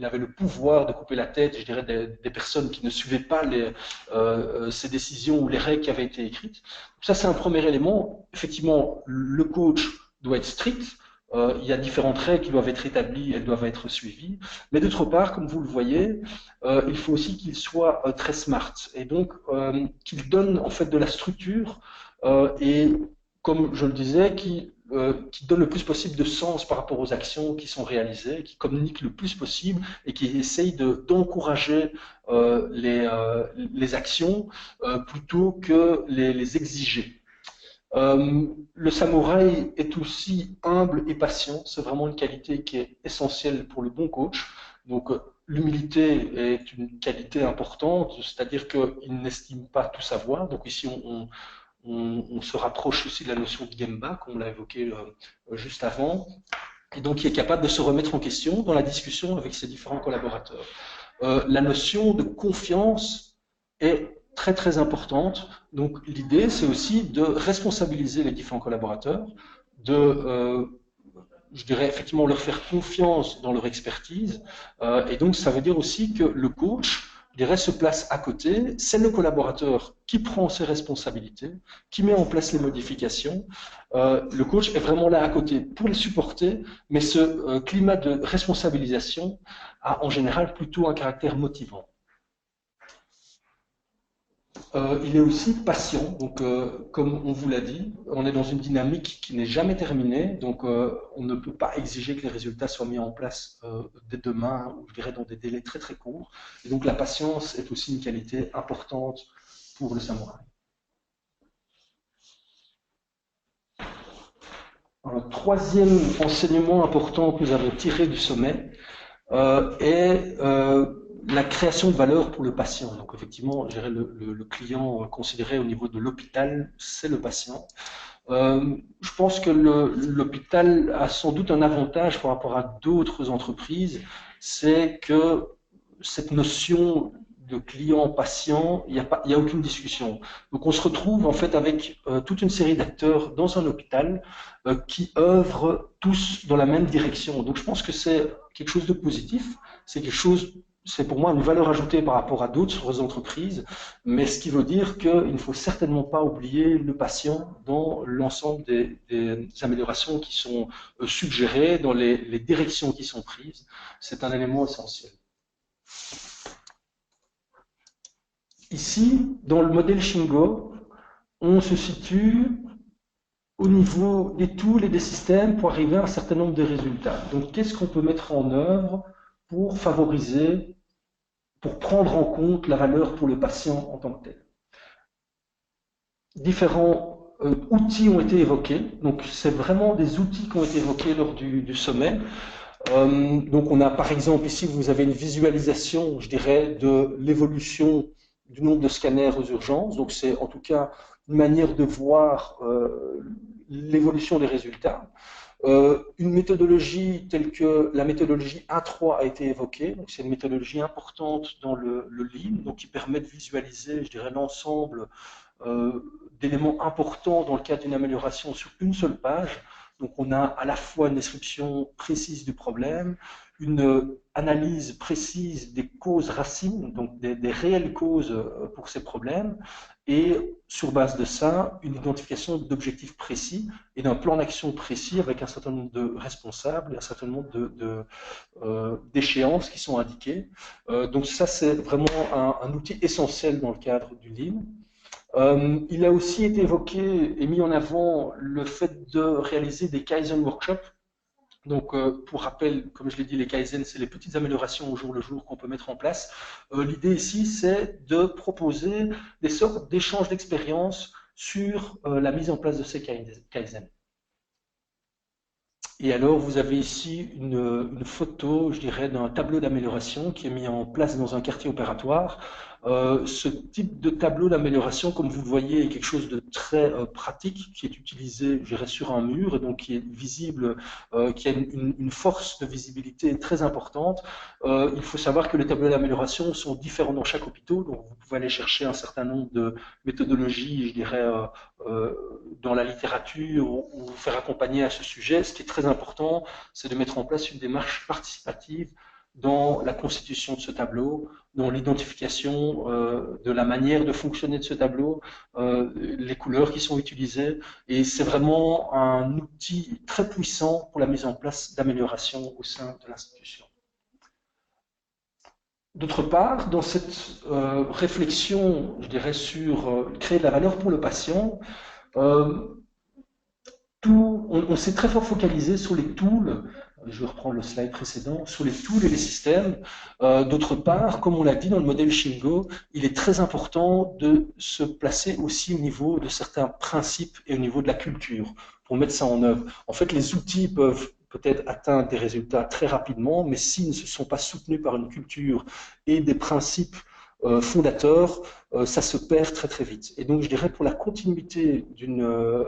S2: avait le pouvoir de couper la tête, je dirais, des personnes qui ne suivaient pas ces décisions ou les règles qui avaient été écrites. Ça, c'est un premier élément. Effectivement, le coach doit être strict. Il y a différentes règles qui doivent être établies, elles doivent être suivies. Mais d'autre part, comme vous le voyez, il faut aussi qu'il soit très smart et donc qu'il donne en fait de la structure et, comme je le disais, qui donne le plus possible de sens par rapport aux actions qui sont réalisées, qui communique le plus possible et qui essaye d'encourager les actions plutôt que les exiger. Le samouraï est aussi humble et patient. C'est vraiment une qualité qui est essentielle pour le bon coach. Donc, l'humilité est une qualité importante, c'est-à-dire qu'il n'estime pas tout savoir. Donc ici, on se rapproche aussi de la notion de Gemba, comme on l'a évoqué juste avant, et donc qui est capable de se remettre en question dans la discussion avec ses différents collaborateurs. La notion de confiance est très très importante. Donc l'idée, c'est aussi de responsabiliser les différents collaborateurs, je dirais effectivement leur faire confiance dans leur expertise. Et donc ça veut dire aussi que le coach, je dirais, se place à côté. C'est le collaborateur qui prend ses responsabilités, qui met en place les modifications. Le coach est vraiment là à côté pour les supporter, mais ce climat de responsabilisation a en général plutôt un caractère motivant. Il est aussi patient, donc comme on vous l'a dit, on est dans une dynamique qui n'est jamais terminée, donc on ne peut pas exiger que les résultats soient mis en place dès demain, ou je dirais dans des délais très très courts. Et donc la patience est aussi une qualité importante pour le samouraï. Un troisième enseignement important que nous avons tiré du sommet est la création de valeur pour le patient. Donc effectivement, le client considéré au niveau de l'hôpital, c'est le patient. Je pense que l'hôpital a sans doute un avantage par rapport à d'autres entreprises, c'est que cette notion de client-patient, il n'y a aucune discussion. Donc on se retrouve en fait avec toute une série d'acteurs dans un hôpital qui œuvrent tous dans la même direction. Donc je pense que c'est quelque chose de positif, c'est pour moi une valeur ajoutée par rapport à d'autres entreprises, mais ce qui veut dire qu'il ne faut certainement pas oublier le patient dans l'ensemble des améliorations qui sont suggérées, dans les directions qui sont prises. C'est un élément essentiel. Ici, dans le modèle Shingo, on se situe au niveau des tools et des systèmes pour arriver à un certain nombre de résultats. Donc, qu'est-ce qu'on peut mettre en œuvre pour favoriser, pour prendre en compte la valeur pour le patient en tant que tel? Différents outils ont été évoqués. Donc, c'est vraiment des outils qui ont été évoqués lors du sommet. Donc, on a par exemple ici, vous avez une visualisation, je dirais, de l'évolution du nombre de scanners aux urgences. Donc, c'est en tout cas une manière de voir l'évolution des résultats. Une méthodologie telle que la méthodologie A3 a été évoquée. Donc, c'est une méthodologie importante dans le Lean, donc qui permet de visualiser, je dirais, l'ensemble d'éléments importants dans le cadre d'une amélioration sur une seule page. Donc on a à la fois une description précise du problème, une analyse précise des causes racines, donc des réelles causes pour ces problèmes, et sur base de ça, une identification d'objectifs précis et d'un plan d'action précis avec un certain nombre de responsables et un certain nombre d'échéances qui sont indiquées. Donc ça, c'est vraiment un outil essentiel dans le cadre du Lean. Il a aussi été évoqué et mis en avant le fait de réaliser des Kaizen workshops. Donc, pour rappel, comme je l'ai dit, les Kaizen, c'est les petites améliorations au jour le jour qu'on peut mettre en place. L'idée ici, c'est de proposer des sortes d'échanges d'expériences sur la mise en place de ces Kaizen. Et alors, vous avez ici une photo, je dirais, d'un tableau d'amélioration qui est mis en place dans un quartier opératoire. Ce type de tableau d'amélioration, comme vous le voyez, est quelque chose de très pratique, qui est utilisé, je dirais, sur un mur, et donc qui est visible, qui a une force de visibilité très importante. Il faut savoir que les tableaux d'amélioration sont différents dans chaque hôpital, donc vous pouvez aller chercher un certain nombre de méthodologies, je dirais, dans la littérature ou vous faire accompagner à ce sujet. Ce qui est très important, c'est de mettre en place une démarche participative dans la constitution de ce tableau, dans l'identification de la manière de fonctionner de ce tableau, les couleurs qui sont utilisées. Et c'est vraiment un outil très puissant pour la mise en place d'améliorations au sein de l'institution. D'autre part, dans cette réflexion, je dirais, sur créer de la valeur pour le patient, on s'est très fort focalisé sur les tools, je vais reprendre le slide précédent, sur les tools et les systèmes. D'autre part, comme on l'a dit dans le modèle Shingo, il est très important de se placer aussi au niveau de certains principes et au niveau de la culture pour mettre ça en œuvre. En fait, les outils peuvent peut-être atteindre des résultats très rapidement, mais s'ils ne se sont pas soutenus par une culture et des principes fondateurs, ça se perd très très vite. Et donc je dirais pour la continuité d'une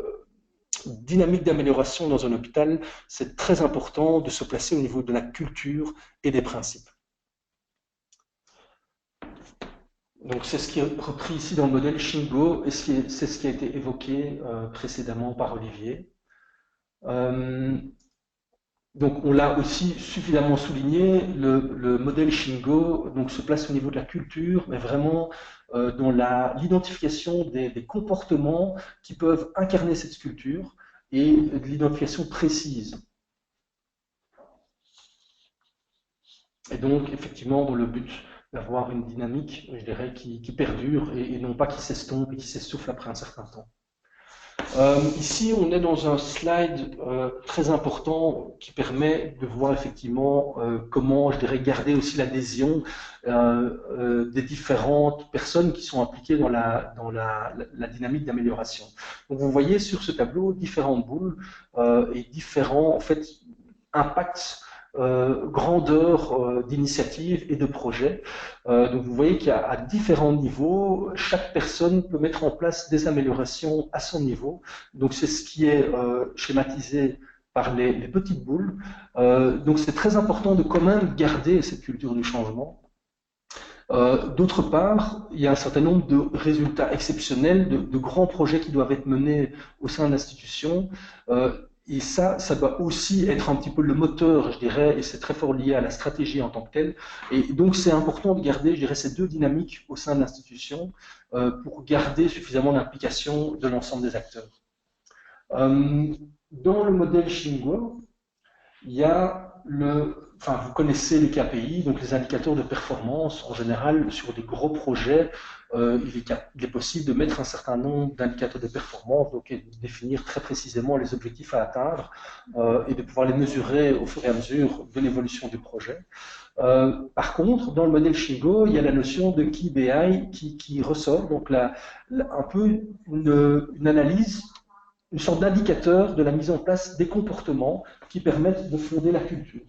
S2: dynamique d'amélioration dans un hôpital, c'est très important de se placer au niveau de la culture et des principes. Donc c'est ce qui est repris ici dans le modèle Shingo et c'est ce qui a été évoqué précédemment par Olivier. Donc on l'a aussi suffisamment souligné, le modèle Shingo donc, se place au niveau de la culture, mais vraiment dans l'identification des comportements qui peuvent incarner cette culture et de l'identification précise. Et donc effectivement dans le but d'avoir une dynamique, je dirais, qui perdure et non pas qui s'estompe et qui s'essouffle après un certain temps. Ici, on est dans un slide très important qui permet de voir effectivement comment, je dirais, garder aussi l'adhésion des différentes personnes qui sont impliquées dans la dynamique d'amélioration. Donc, vous voyez sur ce tableau différentes boules et différents, en fait, impacts grandeur d'initiatives et de projets. Donc vous voyez qu'à différents niveaux, chaque personne peut mettre en place des améliorations à son niveau. Donc c'est ce qui est schématisé par les petites boules. Donc c'est très important de quand même garder cette culture du changement. D'autre part, il y a un certain nombre de résultats exceptionnels, de grands projets qui doivent être menés au sein de l'institution. Et ça doit aussi être un petit peu le moteur, je dirais, et c'est très fort lié à la stratégie en tant que telle. Et donc, c'est important de garder, je dirais, ces deux dynamiques au sein de l'institution pour garder suffisamment d'implication de l'ensemble des acteurs. Dans le modèle Shingo, il y a vous connaissez les KPI, donc les indicateurs de performance. En général, sur des gros projets, il est possible de mettre un certain nombre d'indicateurs de performance, donc de définir très précisément les objectifs à atteindre et de pouvoir les mesurer au fur et à mesure de l'évolution du projet. Par contre, dans le modèle Shingo, il y a la notion de KPI qui ressort, donc un peu une analyse, une sorte d'indicateur de la mise en place des comportements qui permettent de fonder la culture.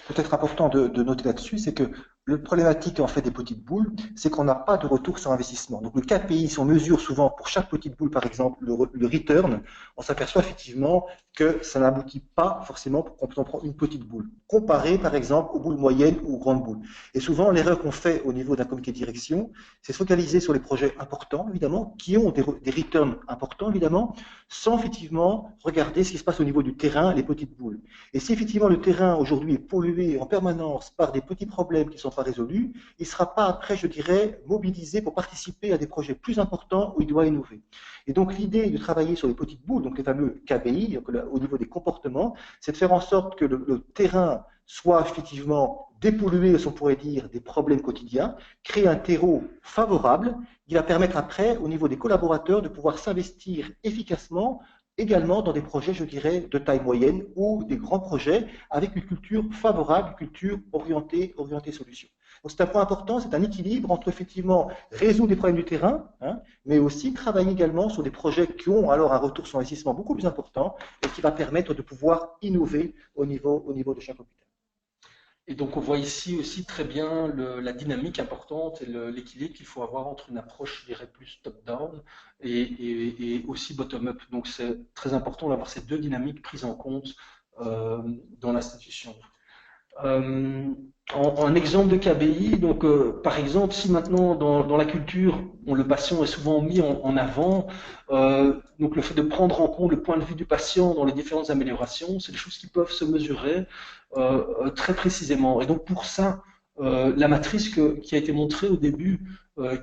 S1: Peut-être important de noter là-dessus, c'est que Le problématique en fait des petites boules, c'est qu'on n'a pas de retour sur investissement. Donc le KPI, si on mesure souvent pour chaque petite boule, par exemple, le return, on s'aperçoit effectivement que ça n'aboutit pas forcément quand on prend une petite boule, comparé par exemple aux boules moyennes ou aux grandes boules. Et souvent, l'erreur qu'on fait au niveau d'un comité de direction, c'est se focaliser sur les projets importants, évidemment, qui ont des returns importants, évidemment, sans effectivement regarder ce qui se passe au niveau du terrain, les petites boules. Et si effectivement le terrain aujourd'hui est pollué en permanence par des petits problèmes qui ne sont pas résolus, il ne sera pas après, je dirais, mobilisé pour participer à des projets plus importants où il doit innover. Et donc l'idée de travailler sur les petites boules, donc les fameux KBI, au niveau des comportements, c'est de faire en sorte que le terrain soit effectivement dépollué, si on pourrait dire, des problèmes quotidiens, créer un terreau favorable qui va permettre après, au niveau des collaborateurs, de pouvoir s'investir efficacement également dans des projets, je dirais, de taille moyenne ou des grands projets avec une culture favorable, une culture orientée solution. Donc c'est un point important, c'est un équilibre entre effectivement résoudre les problèmes du terrain, hein, mais aussi travailler également sur des projets qui ont alors un retour sur investissement beaucoup plus important et qui va permettre de pouvoir innover au niveau de chaque hôpital.
S2: Et donc on voit ici aussi très bien la dynamique importante et l'équilibre qu'il faut avoir entre une approche, je dirais, plus top-down et aussi bottom-up. Donc c'est très important d'avoir ces deux dynamiques prises en compte dans l'institution. Euh, en exemple de KBI, donc par exemple, si maintenant dans la culture, le patient est souvent mis en avant, donc le fait de prendre en compte le point de vue du patient dans les différentes améliorations, c'est des choses qui peuvent se mesurer très précisément. Et donc pour ça, la matrice qui a été montrée au début,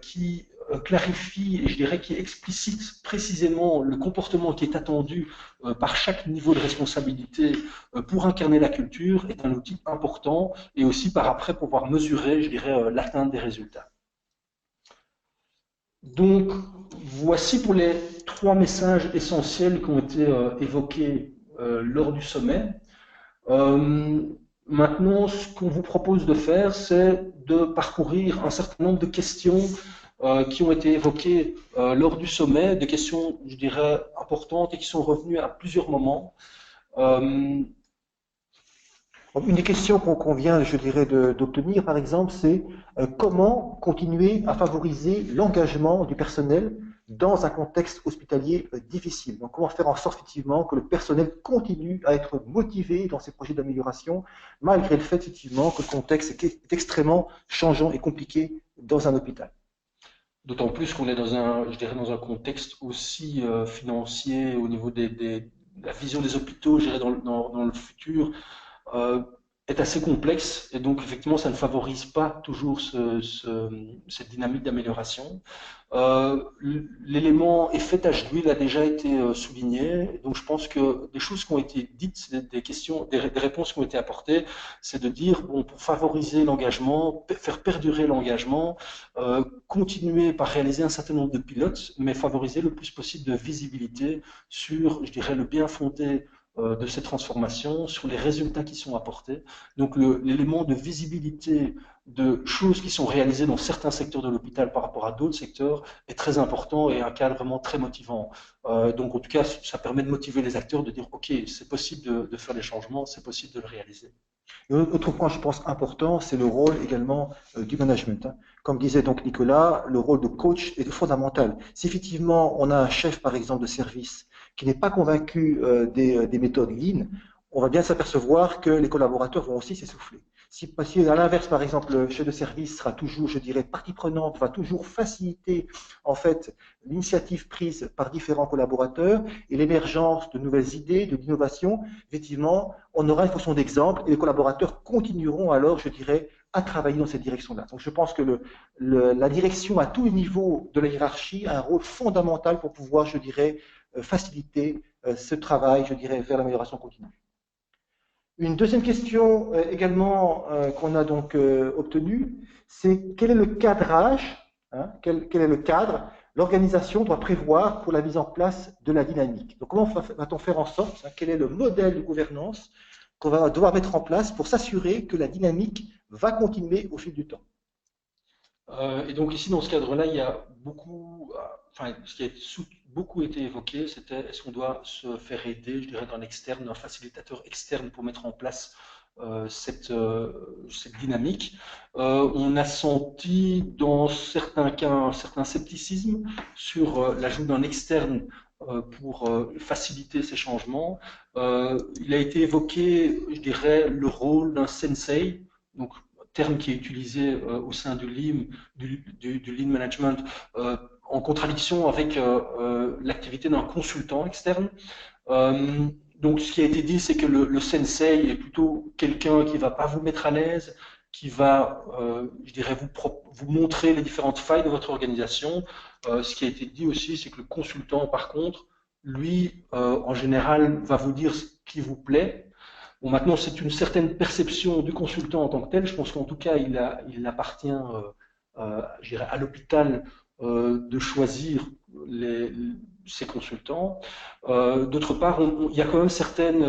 S2: qui clarifie et je dirais qui explicite précisément le comportement qui est attendu par chaque niveau de responsabilité pour incarner la culture est un outil important et aussi par après pouvoir mesurer, je dirais, l'atteinte des résultats. Donc, voici pour les trois messages essentiels qui ont été évoqués lors du sommet. Euh, Maintenant, ce qu'on vous propose de faire, c'est de parcourir un certain nombre de questions qui ont été évoquées lors du sommet, des questions, je dirais, importantes et qui sont revenues à plusieurs moments. Euh,
S1: Une des questions qu'on vient, je dirais, d'obtenir, par exemple, c'est comment continuer à favoriser l'engagement du personnel dans un contexte hospitalier difficile. Donc, comment faire en sorte, effectivement, que le personnel continue à être motivé dans ses projets d'amélioration, malgré le fait, effectivement, que le contexte est extrêmement changeant et compliqué dans un hôpital.
S2: D'autant plus qu'on est dans un, je dirais, dans un contexte aussi financier au niveau de la vision des hôpitaux, je dirais, dans le futur. euh, est assez complexe et donc effectivement ça ne favorise pas toujours cette dynamique d'amélioration. L'élément effet tache d'huile a déjà été souligné, donc je pense que des choses qui ont été dites, des questions, des réponses qui ont été apportées, c'est de dire bon, pour favoriser l'engagement, faire perdurer l'engagement, continuer par réaliser un certain nombre de pilotes, mais favoriser le plus possible de visibilité sur, je dirais, le bien fondé de ces transformations, sur les résultats qui sont apportés. Donc l'élément de visibilité de choses qui sont réalisées dans certains secteurs de l'hôpital par rapport à d'autres secteurs est très important et un cadre vraiment très motivant. Donc en tout cas, ça permet de motiver les acteurs de dire ok, c'est possible de faire des changements, c'est possible de le réaliser.
S1: Et autre point, je pense, important, c'est le rôle également du management, hein. Comme disait donc Nicolas, le rôle de coach est fondamental. Si effectivement on a un chef, par exemple, de service qui n'est pas convaincu des méthodes Lean, on va bien s'apercevoir que les collaborateurs vont aussi s'essouffler. Si à l'inverse, par exemple, le chef de service sera toujours, je dirais, partie prenante, va toujours faciliter en fait l'initiative prise par différents collaborateurs et l'émergence de nouvelles idées, de l'innovation, effectivement, on aura une fonction d'exemple et les collaborateurs continueront alors, je dirais, à travailler dans cette direction-là. Donc je pense que la direction à tous les niveaux de la hiérarchie a un rôle fondamental pour pouvoir, je dirais, faciliter ce travail, je dirais, vers l'amélioration continue. Une deuxième question également qu'on a donc obtenue, c'est quel est le cadrage, hein, quel est le cadre l'organisation doit prévoir pour la mise en place de la dynamique. Donc comment va-t-on faire en sorte, hein, quel est le modèle de gouvernance qu'on va devoir mettre en place pour s'assurer que la dynamique va continuer au fil du temps?
S2: Et donc ici, dans ce cadre-là, il y a beaucoup, enfin, ce qui a beaucoup été évoqué, c'était est-ce qu'on doit se faire aider, je dirais, d'un externe, d'un facilitateur externe pour mettre en place cette dynamique. On a senti dans certains cas un certain scepticisme sur l'ajout d'un externe pour faciliter ces changements. Il a été évoqué, je dirais, le rôle d'un sensei, donc terme qui est utilisé au sein du lean management, en contradiction avec l'activité d'un consultant externe. Donc, ce qui a été dit, c'est que le sensei est plutôt quelqu'un qui va pas vous mettre à l'aise, qui va, je dirais, vous montrer les différentes failles de votre organisation. Ce qui a été dit aussi, c'est que le consultant, par contre, lui, en général, va vous dire ce qui vous plaît. Bon, maintenant, c'est une certaine perception du consultant en tant que tel. Je pense qu'en tout cas, il appartient, je dirais, à l'hôpital de choisir ses consultants. D'autre part, il y a quand même certaines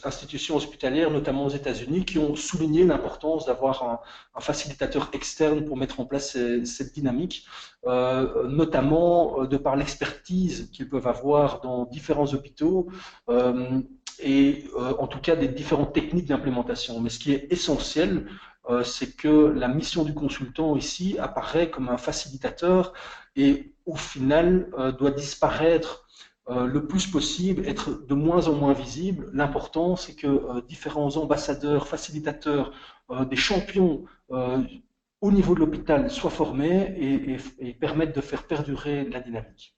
S2: institutions hospitalières, notamment aux États-Unis, qui ont souligné l'importance d'avoir un facilitateur externe pour mettre en place cette dynamique, notamment de par l'expertise qu'ils peuvent avoir dans différents hôpitaux. En tout cas des différentes techniques d'implémentation. Mais ce qui est essentiel, c'est que la mission du consultant ici apparaît comme un facilitateur et au final doit disparaître le plus possible, être de moins en moins visible. L'important, c'est que différents ambassadeurs, facilitateurs, des champions au niveau de l'hôpital soient formés et permettent de faire perdurer la dynamique.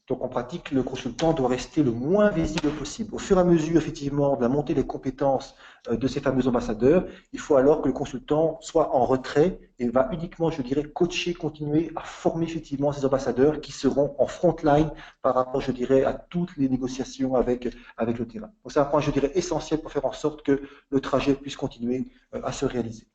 S1: Donc en pratique, le consultant doit rester le moins visible possible. Au fur et à mesure, effectivement, de la montée des compétences de ces fameux ambassadeurs, il faut alors que le consultant soit en retrait et va uniquement, je dirais, coacher, continuer à former effectivement ces ambassadeurs qui seront en front line par rapport, je dirais, à toutes les négociations avec le terrain. Donc c'est un point, je dirais, essentiel pour faire en sorte que le trajet puisse continuer à se réaliser.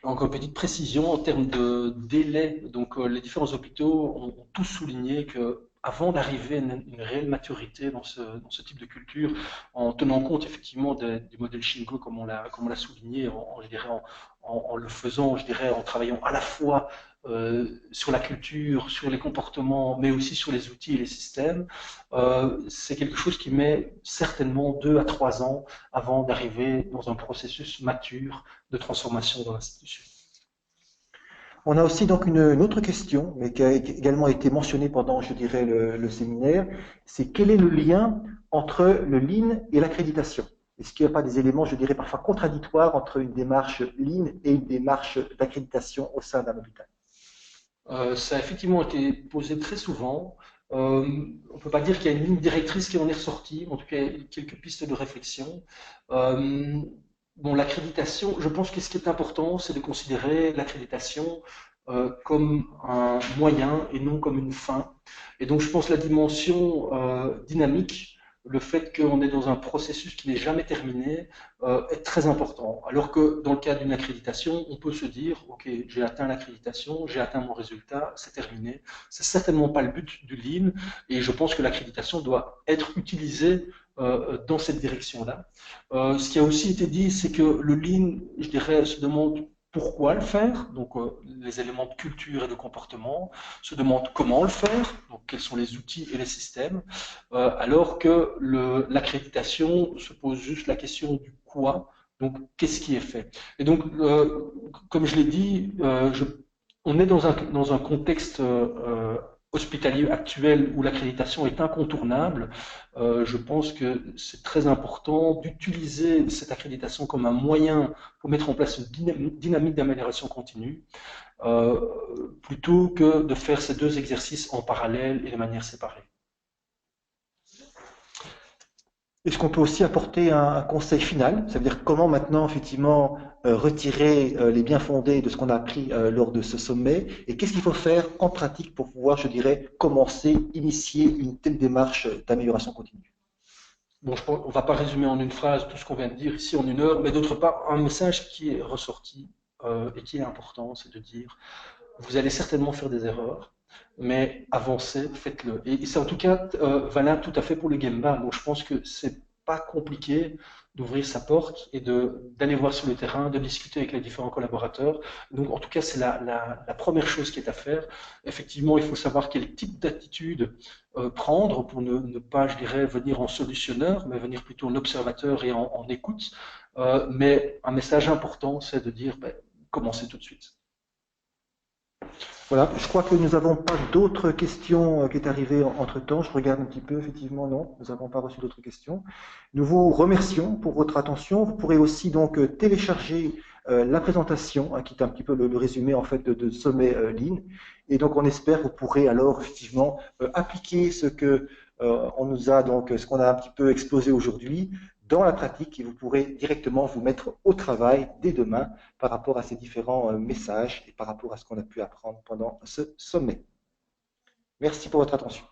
S2: Encore une petite précision en termes de délai. Donc, les différents hôpitaux ont tous souligné que avant d'arriver à une réelle maturité dans ce type de culture, en tenant compte effectivement du modèle Shingo, comme on l'a souligné, je dirais en le faisant, je dirais en travaillant à la fois sur la culture, sur les comportements, mais aussi sur les outils et les systèmes, c'est quelque chose qui met certainement 2 à 3 ans avant d'arriver dans un processus mature de transformation dans l'institution.
S1: On a aussi donc une autre question, mais qui a également été mentionnée pendant, je dirais, le séminaire, c'est quel est le lien entre le Lean et l'accréditation? Est-ce qu'il n'y a pas des éléments, je dirais, parfois contradictoires entre une démarche Lean et une démarche d'accréditation au sein d'un hôpital?
S2: Ça a effectivement été posé très souvent. On ne peut pas dire qu'il y a une ligne directrice qui en est ressortie, mais en tout cas, il y a quelques pistes de réflexion. Bon, l'accréditation, je pense que ce qui est important, c'est de considérer l'accréditation comme un moyen et non comme une fin. Et donc, je pense que la dimension dynamique, le fait qu'on est dans un processus qui n'est jamais terminé, est très important. Alors que dans le cas d'une accréditation, on peut se dire, OK, j'ai atteint l'accréditation, j'ai atteint mon résultat, c'est terminé. C'est certainement pas le but du Lean, et je pense que l'accréditation doit être utilisée dans cette direction-là. Ce qui a aussi été dit, c'est que le Lean, je dirais, se demande pourquoi le faire, donc les éléments de culture et de comportement, se demande comment le faire, donc quels sont les outils et les systèmes, alors que l'accréditation se pose juste la question du quoi, donc qu'est-ce qui est fait. Et donc, comme je l'ai dit, on est dans un contexte hospitalier actuel où l'accréditation est incontournable. Je pense que c'est très important d'utiliser cette accréditation comme un moyen pour mettre en place une dynamique d'amélioration continue, plutôt que de faire ces deux exercices en parallèle et de manière séparée.
S1: Est-ce qu'on peut aussi apporter un conseil final? Ça veut dire comment maintenant, effectivement, retirer les biens fondés de ce qu'on a appris lors de ce sommet et qu'est-ce qu'il faut faire en pratique pour pouvoir, je dirais, commencer, initier une telle démarche d'amélioration continue?
S2: Bon, on ne va pas résumer en une phrase tout ce qu'on vient de dire ici en 1 heure, mais d'autre part, un message qui est ressorti et qui est important, c'est de dire, vous allez certainement faire des erreurs, mais avancez, faites-le. Et c'est en tout cas valable tout à fait pour le Gemba. Donc je pense que c'est pas compliqué d'ouvrir sa porte et d'aller voir sur le terrain, de discuter avec les différents collaborateurs. Donc, en tout cas, c'est la première chose qui est à faire. Effectivement, il faut savoir quel type d'attitude prendre pour ne pas, je dirais, venir en solutionneur, mais venir plutôt en observateur et en écoute. Mais un message important, c'est de dire, ben, commencez tout de suite.
S1: Voilà, je crois que nous n'avons pas d'autres questions qui est arrivées entre-temps. Je regarde un petit peu, effectivement, non, nous n'avons pas reçu d'autres questions. Nous vous remercions pour votre attention. Vous pourrez aussi donc télécharger la présentation, hein, qui est un petit peu le résumé en fait de Sommet Lean. Et donc on espère que vous pourrez alors effectivement appliquer ce que on nous a donc ce qu'on a un petit peu exposé aujourd'hui dans la pratique et vous pourrez directement vous mettre au travail dès demain par rapport à ces différents messages et par rapport à ce qu'on a pu apprendre pendant ce sommet. Merci pour votre attention.